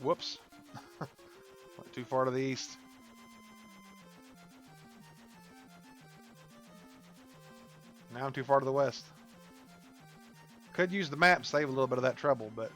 Whoops. Went too far to the east. Now I'm too far to the west. Could use the map to save a little bit of that trouble, but...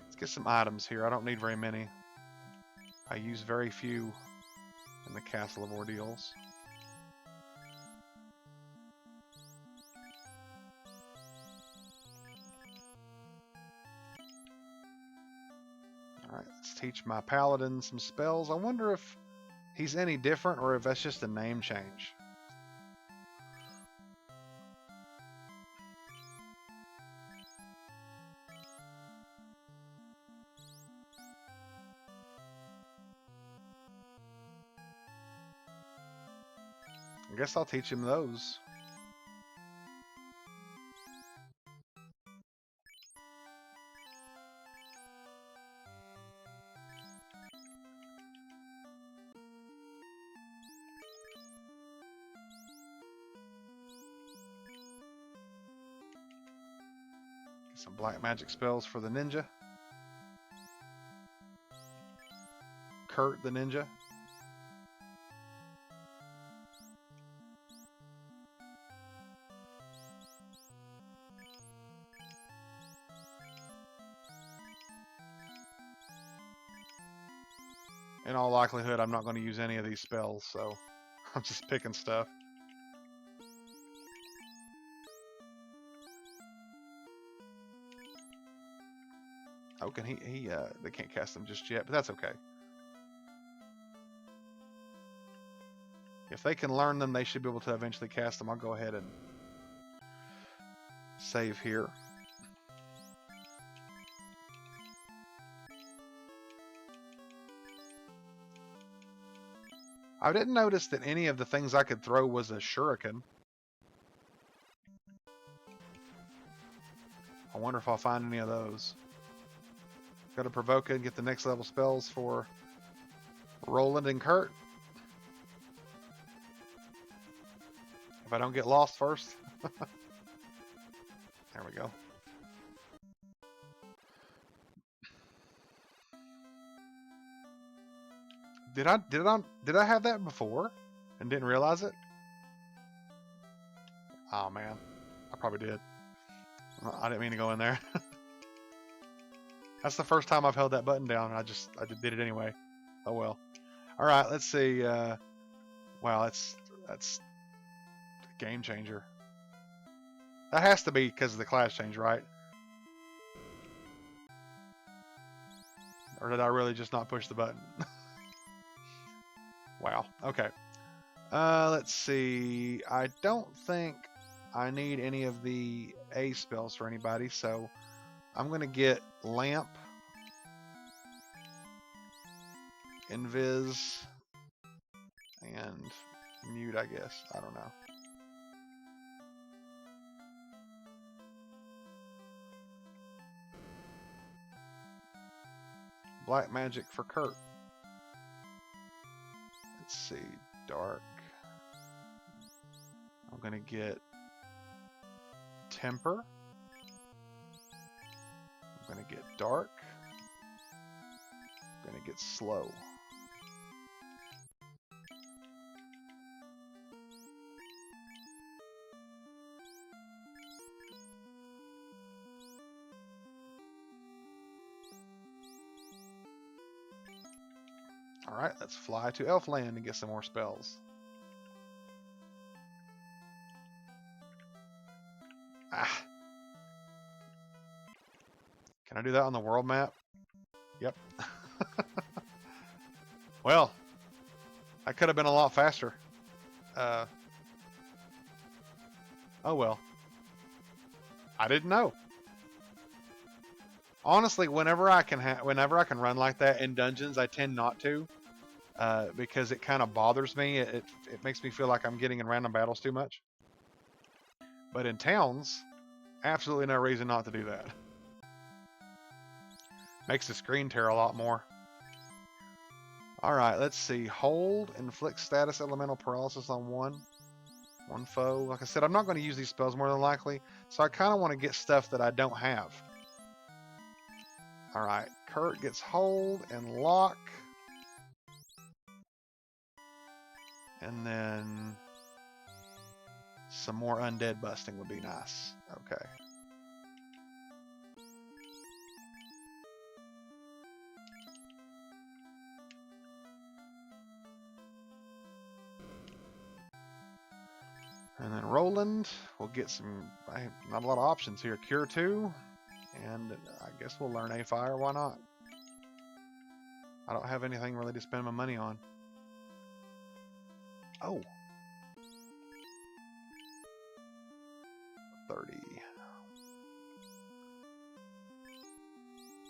Let's get some items here. I don't need very many. I use very few in the Castle of Ordeals. Alright, let's teach my paladin some spells. I wonder if he's any different or if that's just a name change. I guess I'll teach him those. Get some black magic spells for the ninja. Kurt the ninja. In all likelihood, I'm not going to use any of these spells, so I'm just picking stuff. Oh, can they can't cast them just yet, but that's okay. If they can learn them, they should be able to eventually cast them. I'll go ahead and save here. I didn't notice that any of the things I could throw was a shuriken. I wonder if I'll find any of those. Got to provoke it and get the next level spells for Roland and Kurt. If I don't get lost first. There we go. Did I have that before and didn't realize it? Oh man, I probably did. I didn't mean to go in there. That's the first time I've held that button down. I did it anyway. Oh well. All right, let's see. Wow, that's a game changer. That has to be because of the class change, right? Or did I really just not push the button? Wow. Okay. Let's see. I don't think I need any of the A spells for anybody, so I'm going to get Lamp, Invis, and Mute, I guess. I don't know. Black Magic for Kurt. Let's see, Dark. I'm gonna get Temper. I'm gonna get Dark. I'm gonna get Slow. Alright, let's fly to Elfland and get some more spells. Ah. Can I do that on the world map? Yep. Well, that could have been a lot faster. Oh well. I didn't know. Honestly, whenever I can run like that in dungeons, I tend not to. because it kind of bothers me. It makes me feel like I'm getting in random battles too much. But in towns, absolutely no reason not to do that. Makes the screen tear a lot more. Alright, let's see. Hold, inflict status elemental paralysis on one foe. Like I said, I'm not going to use these spells more than likely, so I kind of want to get stuff that I don't have. Alright, Kurt gets hold and lock. And then some more undead busting would be nice. Okay. And then Roland, we'll get some, not a lot of options here. Cure 2, and I guess we'll learn A Fire, why not? I don't have anything really to spend my money on. Oh. 30.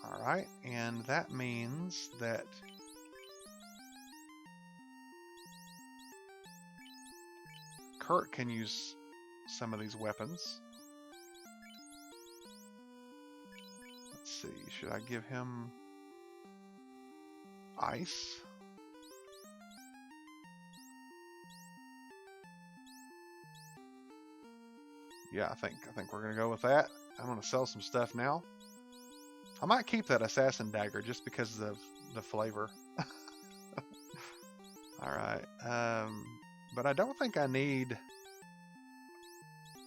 Alright, and that means that Kurt can use some of these weapons. Let's see, should I give him ice? Yeah, I think we're gonna go with that. I'm gonna sell some stuff now. I might keep that assassin dagger just because of the flavor. Alright, but I don't think I need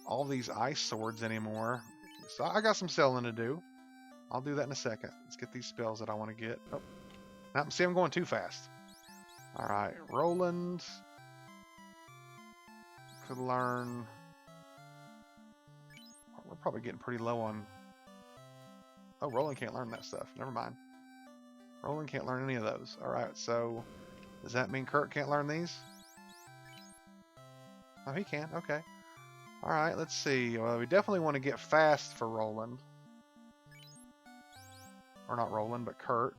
all these ice swords anymore. So I got some selling to do. I'll do that in a second. Let's get these spells that I want to get. Oh, now, see, I'm going too fast. Alright, Roland could learn. We're probably getting pretty low on. Oh, Roland can't learn that stuff. Never mind. Roland can't learn any of those. Alright, so does that mean Kurt can't learn these? Oh, he can. Okay. Alright, let's see. Well, we definitely want to get fast for Roland. Or not Roland, but Kurt.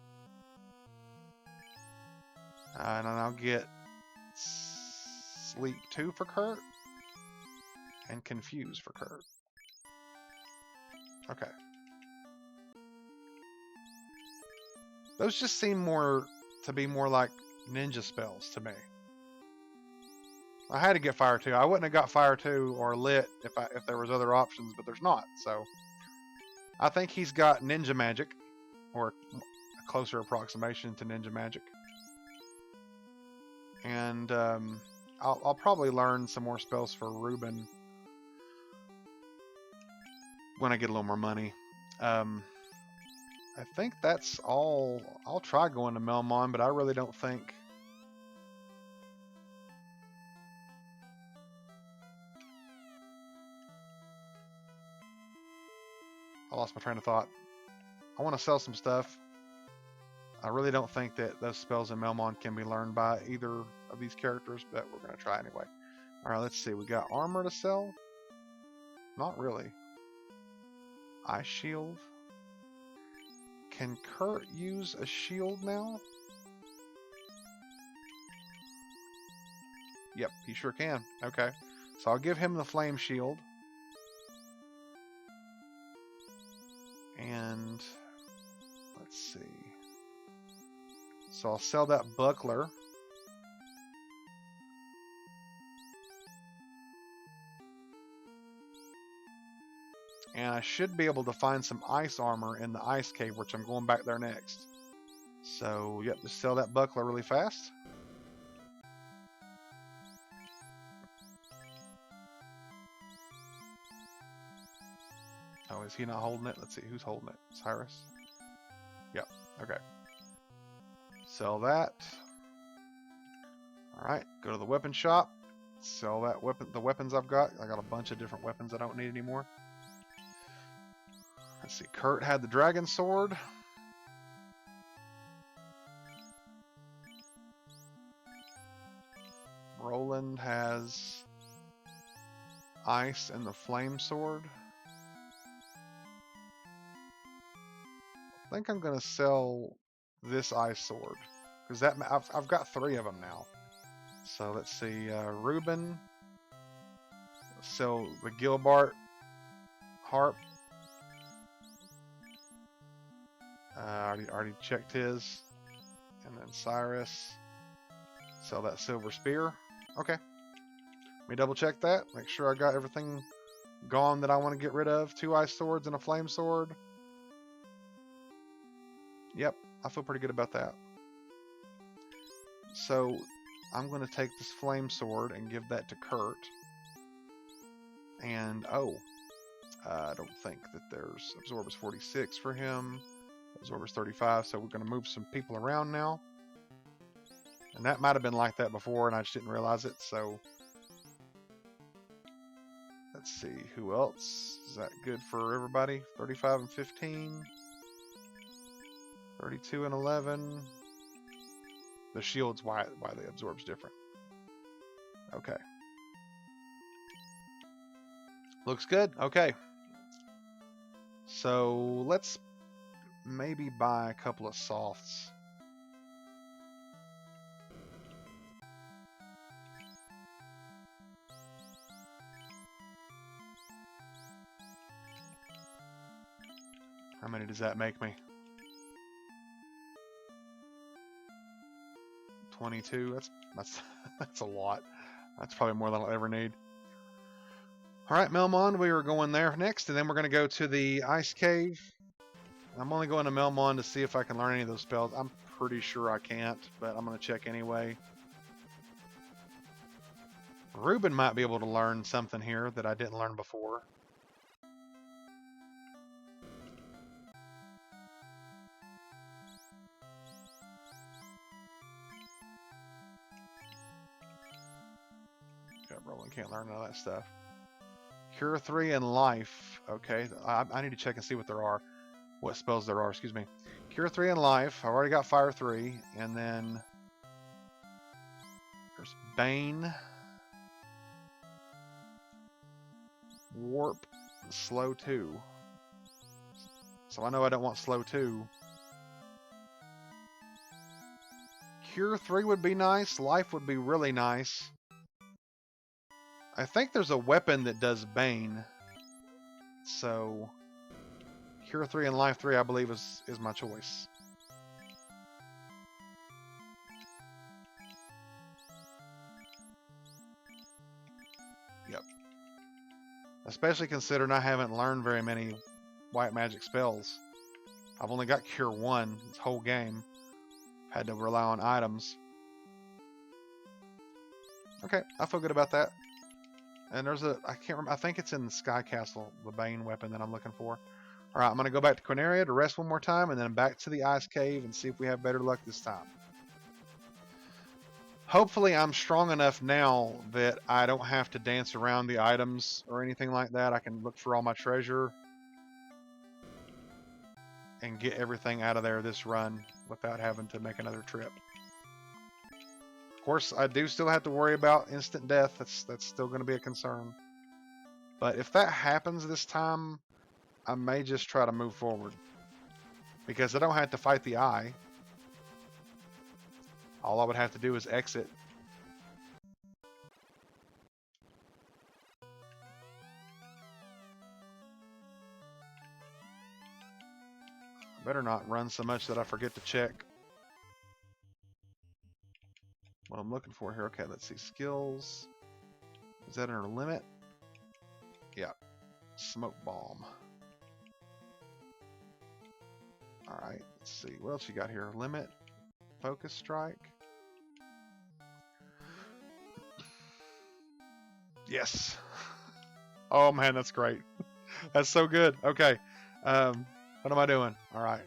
And then I'll get Sleep 2 for Kurt. And Confuse for Kurt. Okay. Those just seem to be more like ninja spells to me. I had to get Fire 2. I wouldn't have got Fire 2 or Lit if there was other options, but there's not. So I think he's got ninja magic, or a closer approximation to ninja magic. And I'll probably learn some more spells for Ruben when I get a little more money. I think that's all. I'll try going to Melmon, but I really don't think. I lost my train of thought. I want to sell some stuff. I really don't think that those spells in Melmon can be learned by either of these characters, but we're going to try anyway. Alright, let's see. We got armor to sell? Not really. Ice shield. Can Kurt use a shield now? Yep, he sure can. Okay. So I'll give him the flame shield. And let's see. So I'll sell that buckler. And I should be able to find some ice armor in the ice cave, which I'm going back there next. So, yep, just sell that buckler really fast. Oh, is he not holding it? Let's see, who's holding it? Cyrus? Yep, okay. Sell that. Alright, go to the weapon shop. Sell that weapon, the weapons I've got. I got a bunch of different weapons I don't need anymore. Let's see, Kurt had the dragon sword. Roland has ice and the flame sword. I think I'm going to sell this ice sword Because that I've got 3 of them now. So let's see, Reuben. So the Gilbart harp. Already checked his. And then Cyrus. Sell that silver spear. Okay. Let me double check that. Make sure I got everything gone that I want to get rid of. 2 ice swords and a flame sword. Yep, I feel pretty good about that. So I'm going to take this flame sword and give that to Kurt. And I don't think that there's absorb is 46 for him. Absorb is 35, so we're going to move some people around now. And that might have been like that before and I just didn't realize it, so let's see, who else? Is that good for everybody? 35 and 15. 32 and 11. The shield's why the absorb's different. Okay. Looks good. Okay. So let's maybe buy a couple of softs. How many does that make me? 22. That's a lot. That's probably more than I'll ever need. All right, Melmond, we are going there next, and then we're going to go to the ice cave. I'm only going to Melmond to see if I can learn any of those spells. I'm pretty sure I can't, but I'm going to check anyway. Reuben might be able to learn something here that I didn't learn before. Yeah, Roland can't learn all that stuff. Cure 3 and Life. Okay, I need to check and see what there are. What spells there are, excuse me. Cure 3 and Life. I've already got Fire 3. And then there's Bane. Warp. Slow 2. So I know I don't want Slow 2. Cure 3 would be nice. Life would be really nice. I think there's a weapon that does Bane. So Cure 3 and Life 3 I believe is my choice. Yep. Especially considering I haven't learned very many white magic spells. I've only got Cure 1 this whole game. Had to rely on items. Okay, I feel good about that. And there's I can't remember, I think it's in the Sky Castle, the Bane weapon that I'm looking for. Alright, I'm going to go back to Quinaria to rest one more time, and then back to the Ice Cave and see if we have better luck this time. Hopefully I'm strong enough now that I don't have to dance around the items or anything like that. I can look for all my treasure and get everything out of there this run without having to make another trip. Of course, I do still have to worry about instant death. That's still going to be a concern. But if that happens this time, I may just try to move forward. Because I don't have to fight the eye. All I would have to do is exit. I better not run so much that I forget to check what I'm looking for here. Okay, let's see. Skills. Is that under limit? Yeah. Smoke bomb. Alright, let's see. What else you got here? Limit. Focus strike. Yes. Oh man, that's great. That's so good. Okay. What am I doing? Alright.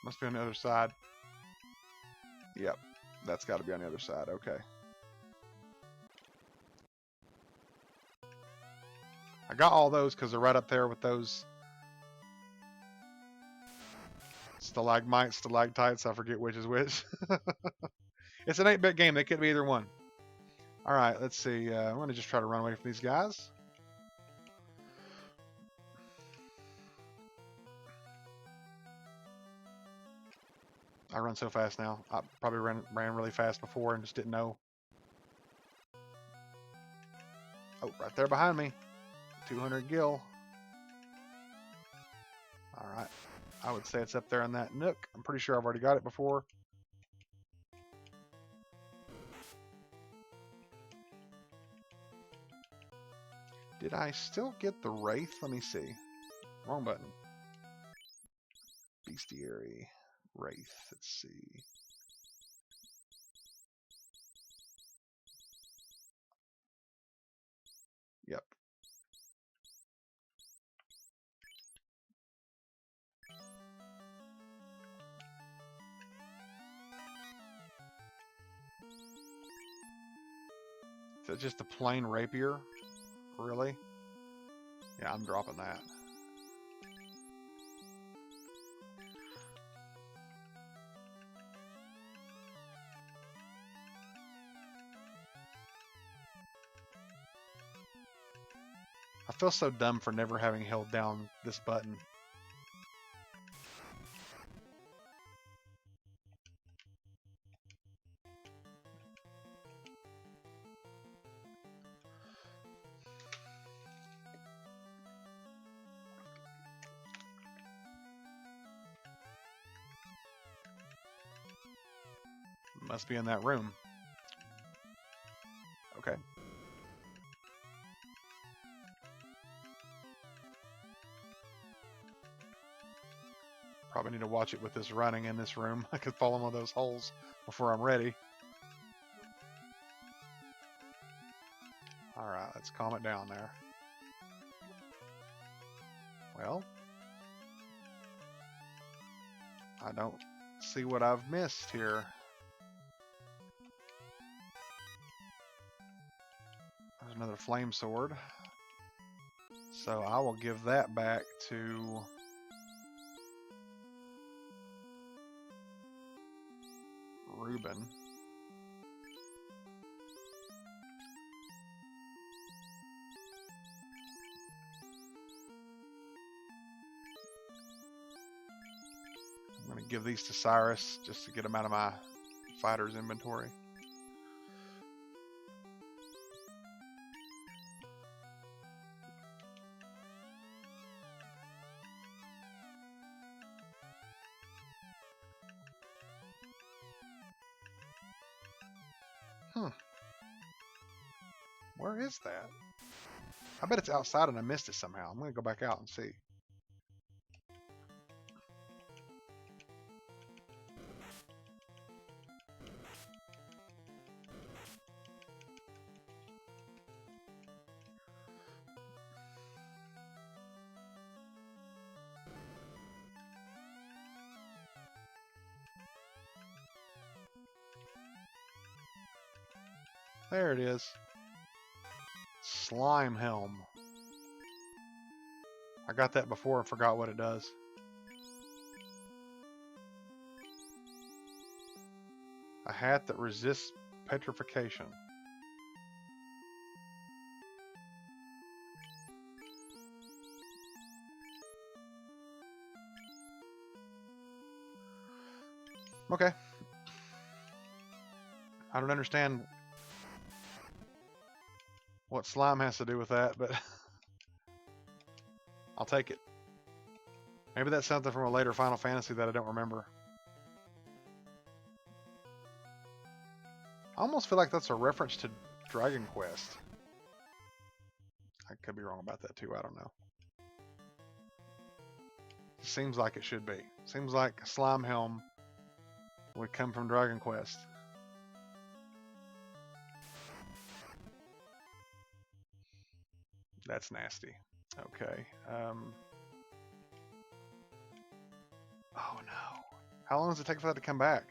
Must be on the other side. Yep, that's got to be on the other side. Okay. I got all those because they're right up there with those stalagmites, stalactites. I forget which is which. It's an 8-bit game. They could be either one. All right, let's see. I'm going to just try to run away from these guys. I run so fast now. I probably ran really fast before and just didn't know. Oh, right there behind me. 200 gil. All right. I would say it's up there in that nook. I'm pretty sure I've already got it before. Did I still get the Wraith? Let me see. Wrong button. Bestiary. Wraith. Let's see. Yep. Is that just a plain rapier? Really? Yeah, I'm dropping that. I feel so dumb for never having held down this button. Must be in that room. Okay. Probably need to watch it with this running in this room. I could fall in one of those holes before I'm ready. Alright, let's calm it down there. Well, I don't see what I've missed here. There's another flame sword. So I will give that back to Ruben. I'm going to give these to Cyrus just to get them out of my fighter's inventory. Where is that? I bet it's outside and I missed it somehow. I'm going to go back out and see. There it is. Slime helm. I got that before and forgot what it does. A hat that resists petrification. Okay. I don't understand what slime has to do with that, but I'll take it. Maybe that's something from a later Final Fantasy that I don't remember. I almost feel like that's a reference to Dragon Quest. I could be wrong about that too, I don't know. It seems like it should be. Seems like a slime helm would come from Dragon Quest. That's nasty. Okay. Oh no. How long does it take for that to come back?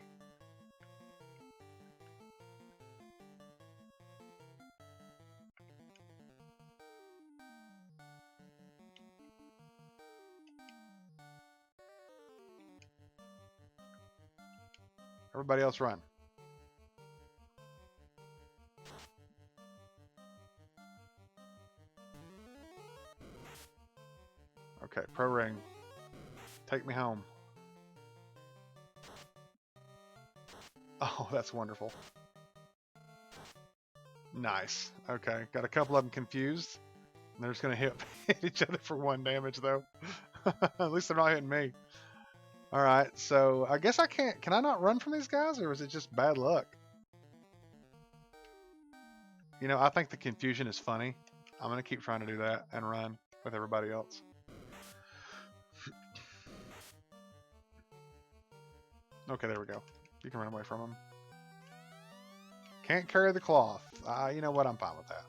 Everybody else run. Okay, pro ring. Take me home. Oh, that's wonderful. Nice. Okay, got a couple of them confused. They're just gonna hit each other for 1 damage though. At least they're not hitting me. All right, so I guess I can't. Can I not run from these guys, or is it just bad luck? You know, I think the confusion is funny. I'm gonna keep trying to do that and run with everybody else. Okay, there we go. You can run away from them. Can't carry the cloth. You know what? I'm fine with that.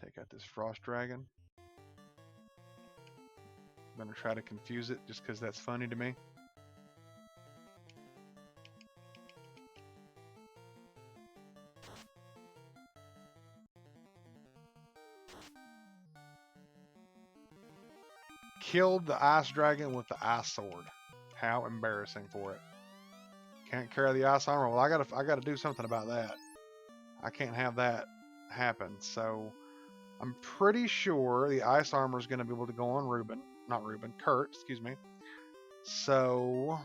Take out this frost dragon. I'm gonna try to confuse it just because that's funny to me. Killed the ice dragon with the ice sword. How embarrassing for it. Can't carry the ice armor. Well, I gotta do something about that. I can't have that happen. So I'm pretty sure the ice armor is going to be able to go on Kurt, excuse me. So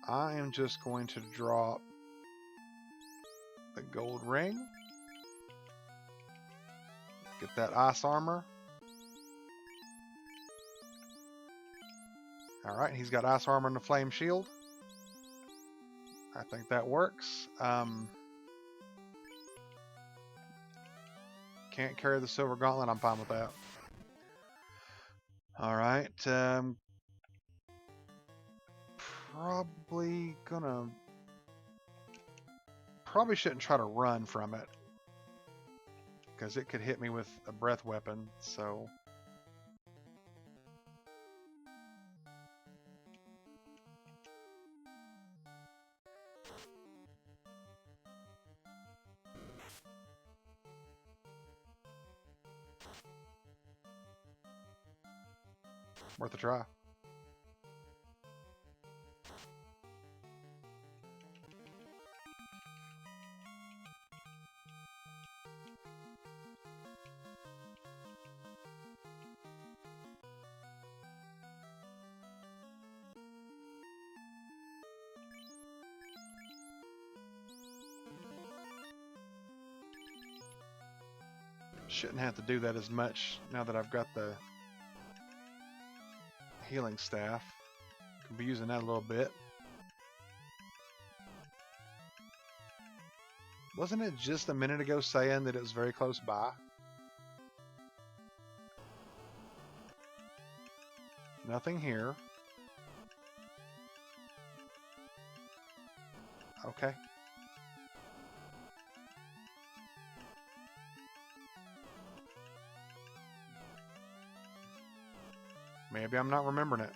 I am just going to drop the gold ring. Get that ice armor. Alright, he's got ice armor and the flame shield. I think that works. Can't carry the silver gauntlet. I'm fine with that. Alright. Probably shouldn't try to run from it, because it could hit me with a breath weapon, so worth a try. Shouldn't have to do that as much now that I've got the healing staff. Could be using that a little bit. Wasn't it just a minute ago saying that it was very close by? Nothing here. Okay. Maybe I'm not remembering it.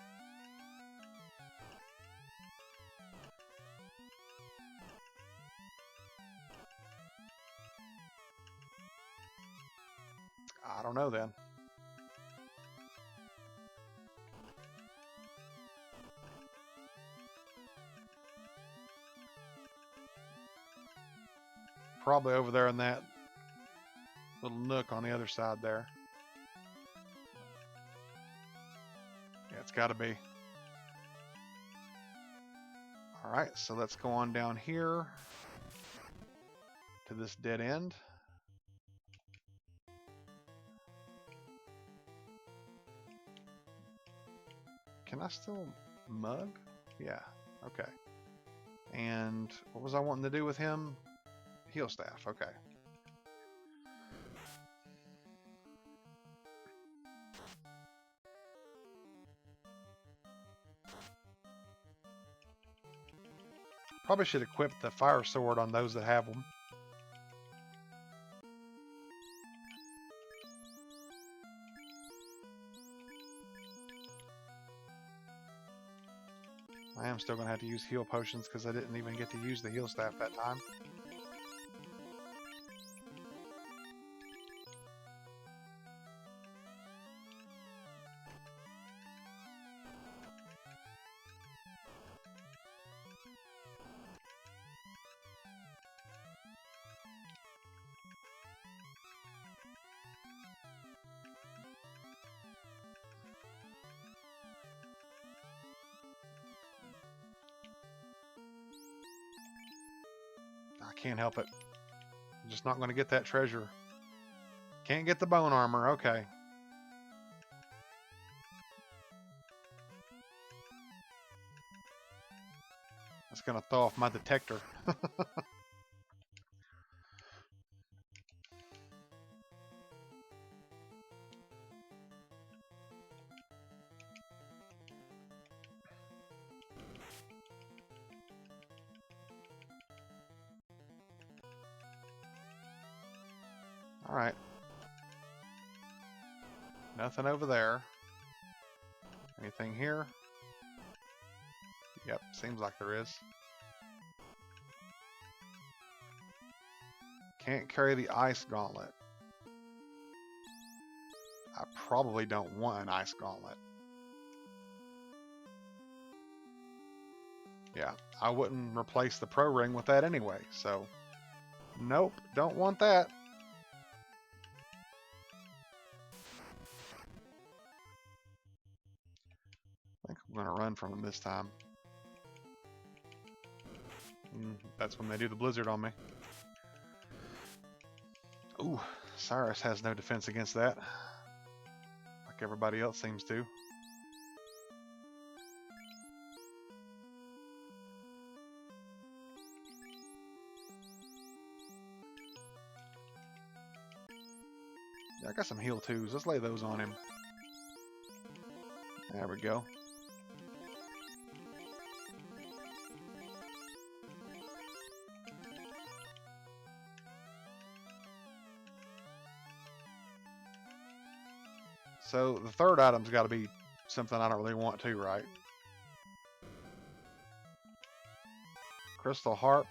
I don't know then. Probably over there in that little nook on the other side there. Yeah, it's got to be. Alright, so let's go on down here to this dead end. Can I still mug? Yeah, okay. And what was I wanting to do with him? Heal staff, okay. Probably should equip the fire sword on those that have them. I am still going to have to use heal potions because I didn't even get to use the heal staff that time. I can't help it. I'm just not going to get that treasure. Can't get the bone armor. Okay. That's going to throw off my detector. Alright. Nothing over there. Anything here? Yep, seems like there is. Can't carry the ice gauntlet. I probably don't want an ice gauntlet. Yeah, I wouldn't replace the pro ring with that anyway, so nope, don't want that. I think I'm gonna run from him this time. That's when they do the blizzard on me. Ooh, Cyrus has no defense against that, like everybody else seems to. Yeah, I got some heal twos. Let's lay those on him. There we go. So the third item's got to be something I don't really want to, right? Crystal harp.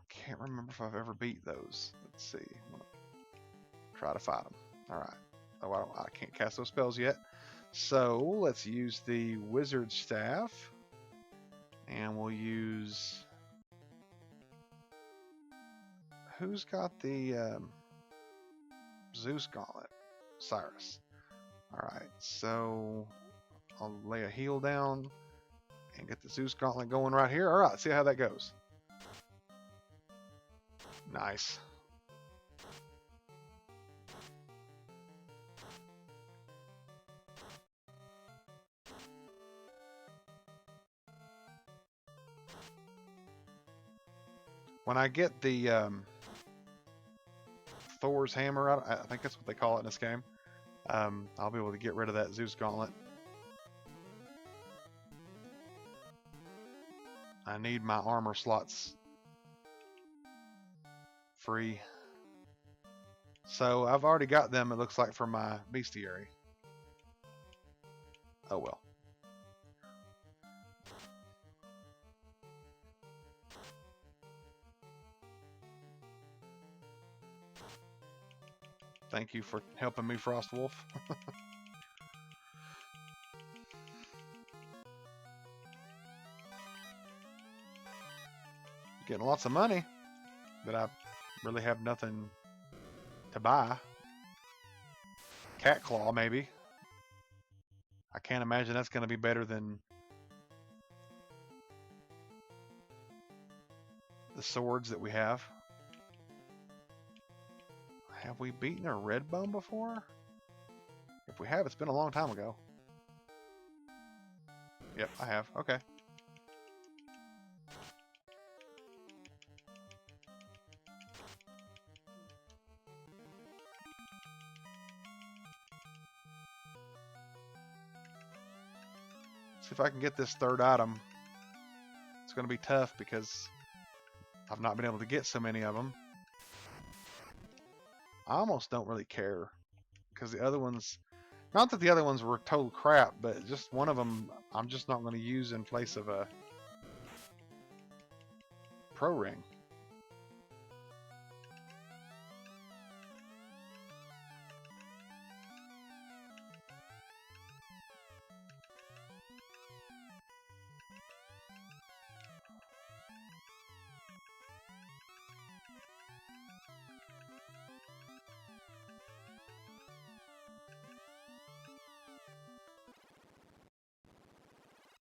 Can't remember if I've ever beat those. Let's see. I'm gonna try to fight them. All right. Oh, I can't cast those spells yet. So let's use the wizard staff, and we'll use. Who's got the Zeus gauntlet? Cyrus. All right. So I'll lay a heal down and get the Zeus gauntlet going right here. All right. See how that goes. Nice. When I get the Thor's hammer out, I think that's what they call it in this game, I'll be able to get rid of that Zeus gauntlet. I need my armor slots free. So I've already got them, it looks like, for my bestiary. Oh well. Thank you for helping me, Frostwolf. Getting lots of money, but I really have nothing to buy. cat claw, maybe. I can't imagine that's going to be better than the swords that we have. Have we beaten a red bone before? If we have, it's been a long time ago. Yep, I have. Okay. See if I can get this third item. It's going to be tough because I've not been able to get so many of them. I almost don't really care because the other ones, not that the other ones were total crap, but just one of them I'm just not going to use in place of a pro ring.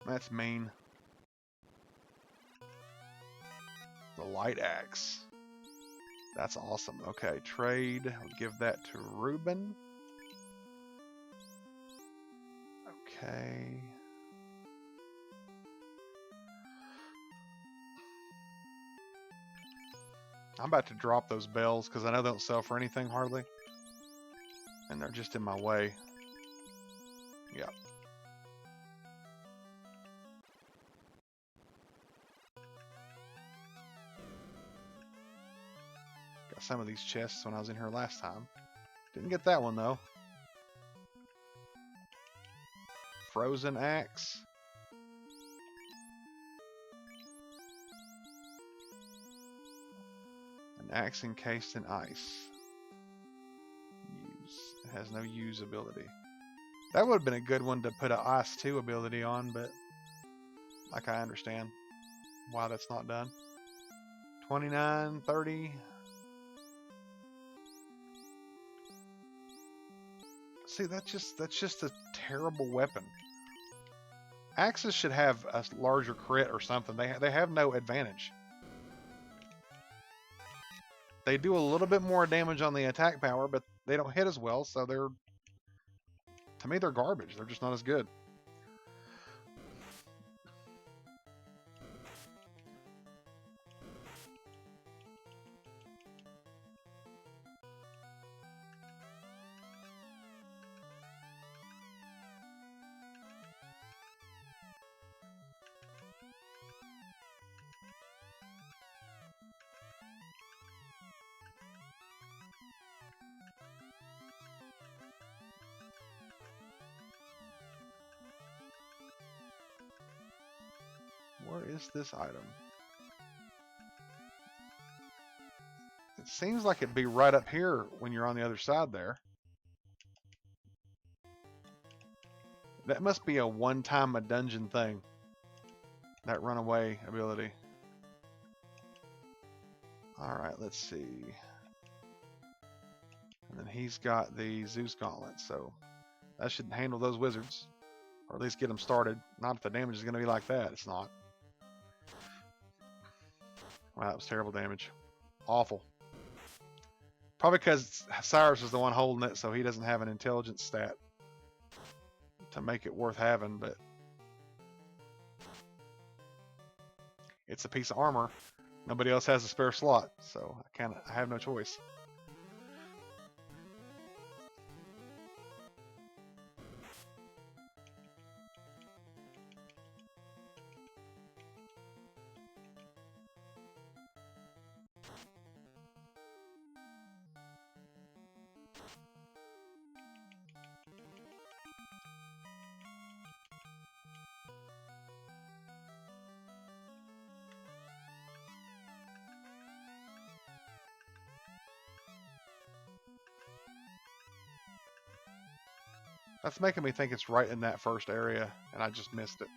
That's mean. The light axe. That's awesome. Okay, trade. I'll give that to Ruben. Okay. I'm about to drop those bells because I know they don't sell for anything hardly. And they're just in my way. Yep. Got some of these chests when I was in here last time. Didn't get that one though. Frozen axe. An axe encased in ice. Use. It has no use ability. That would have been a good one to put an ice 2 ability on, but like I understand why that's not done. 29, 30. See, that's just a terrible weapon. Axes should have a larger crit or something. They have no advantage. They do a little bit more damage on the attack power, but they don't hit as well, so to me they're garbage. They're just not as good. Where is this item? It seems like it'd be right up here when you're on the other side there. That must be a one-time a dungeon thing. That runaway ability. Alright, let's see. And then he's got the Zeus Gauntlet, so that should handle those wizards. Or at least get them started. Not if the damage is going to be like that. It's not. Wow, that was terrible damage. Awful. Probably because Cyrus is the one holding it, so he doesn't have an intelligence stat to make it worth having, but it's a piece of armor. Nobody else has a spare slot, so I have no choice. That's making me think it's right in that first area, and I just missed it.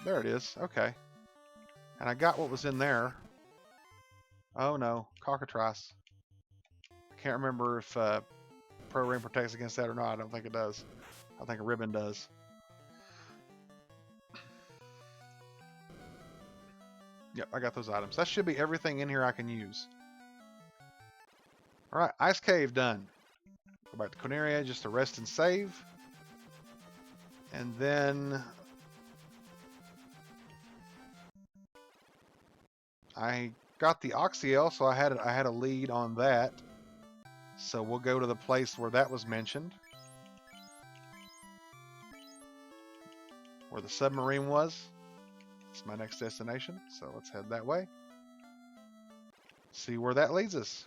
There it is. Okay. And I got what was in there. Oh no, cockatrice. I Can't remember if Pro Ring protects against that or not. I don't think it does. I think a ribbon does. Yep, I got those items. That should be everything in here I can use. Alright, Ice Cave done. Go back to Quinaria just to rest and save. And then I got the Oxyel, so I had a lead on that. So we'll go to the place where that was mentioned, where the submarine was. It's my next destination, so let's head that way. See where that leads us.